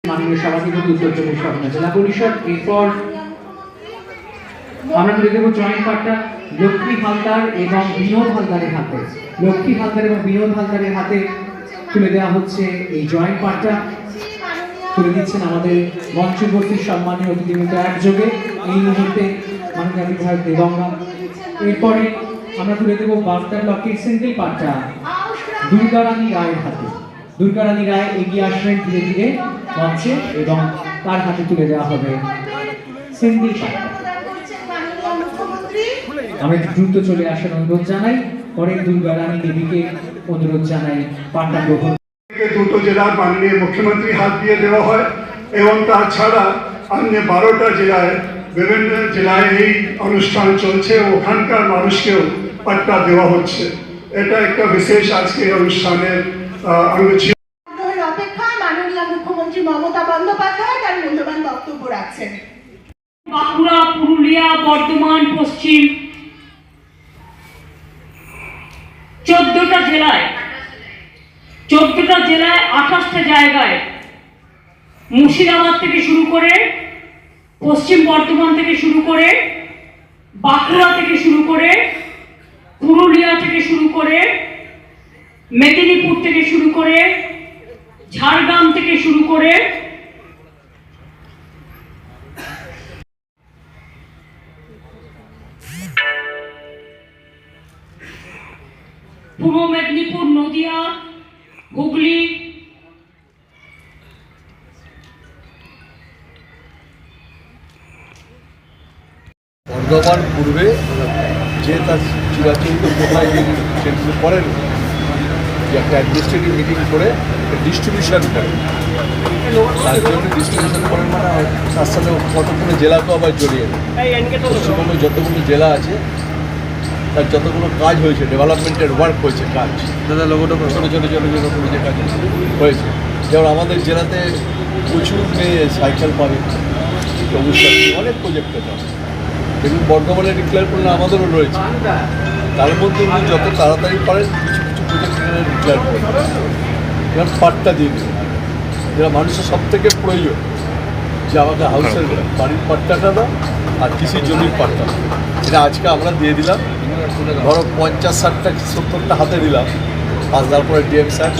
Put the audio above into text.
মাননীয় সভাধিপতি উত্তর চব্বিশ পরগনা জেলা পরিষদ। এরপর আমরা তুলে দেবো জয়েন্ট পার্টটা লক্ষ্মী হালদার এবং বিনোদ হালদারের হাতে। লক্ষ্মী হালদার এবং বিনোদ হালদারের হাতে তুলে দেওয়া হচ্ছে এই জয়েন্ট পার্টটা। তুলে দিচ্ছেন আমাদের মঞ্চবর্তী সম্মানীয় অতিথিবৃন্দ একযোগে এই মুহূর্তে মাননীয় বিধায়ক দেবঙ্গা। এরপরে আমরা তুলে দেবো বাগদা ব্লকের সিঙ্গেল পার্টটা দুর্গারানী রায়ের হাতে। দুর্গারানী রায় এগিয়ে আসবেন ধীরে ধীরে মঞ্চে এবং তার হাতে তুলে দেওয়া হবে সিঙ্গেল পার্টটা। আমরা একটু দ্রুত চলে আসার অনুরোধ জানাই। পরে দুর্গারানী দেবীকে অনুরোধ জানাই পান্ডা গ্রহণ। দুটো জেলার মাননীয় মুখ্যমন্ত্রী হাত দিয়ে দেওয়া হয় এবং তাছাড়া অন্য 12টা জেলায় বিভিন্ন জেলায় এই অনুষ্ঠান চলছে, ওখানকার মানুষকেও পাট্টা দেওয়া হচ্ছে। এটা একটা বিশেষ আজকের অনুষ্ঠানের অঙ্গ ছিল। অপেক্ষায় মাননীয় মুখ্যমন্ত্রী মমতা বন্দ্যোপাধ্যায় তার মূল্যবান বক্তব্য রাখছেন। বাঁকুড়া, পুরুলিয়া, বর্ধমান, পশ্চিম 14টা জেলায় 28টা জায়গায়, মুর্শিদাবাদ থেকে শুরু করে, পশ্চিম বর্ধমান থেকে শুরু করে, বাঁকুড়া থেকে শুরু করে, পুরুলিয়া থেকে শুরু করে, মেদিনীপুর থেকে শুরু করে, ঝাড়গ্রাম থেকে শুরু করে, পূর্ব মেদিনীপুর, নদিয়া, হুগলি, বর্ধমান পূর্বে যে তার চিরাচরিত কোথায় সেগুলো করেন, যে একটা অ্যাডমিনিস্ট্রেটিভ মিটিং করে ডিস্ট্রিবিউশন করে, তার জন্য ডিস্ট্রিবিউশন করেন মানে তার সাথে কতগুলো জেলাকেও আবার জড়িয়ে পশ্চিমবঙ্গে যতগুলো জেলা আছে তার যতগুলো কাজ হয়েছে, ডেভেলপমেন্টের ওয়ার্ক হয়েছে, কাজ ছোটো ছোটো যে কাজ হয়েছে। যেমন আমাদের জেলাতে প্রচুর মেয়ে সাইকেল পাবে, অনেক প্রজেক্ট আছে। দেখুন বর্ধমানে ডিক্লেয়ার করলে আমাদেরও রয়েছে, তার মধ্যে উনি যত তাড়াতাড়ি পারেন কিছু কিছু প্রজেক্ট ডিক্লেয়ার করেন, যেমন পাট্টা দিয়ে দেবেন, যেটা মানুষের সব থেকে প্রয়োজন, যে আমাকে হাউসের বাড়ির পাট্টাটা দাও আর কৃষি জমির পাট্টা, এটা আজকে আমরা দিয়ে দিলাম। ধরো 50, 60টা, 70টা হাতে দিলাম, 5 তারপরে ডিএম স্যার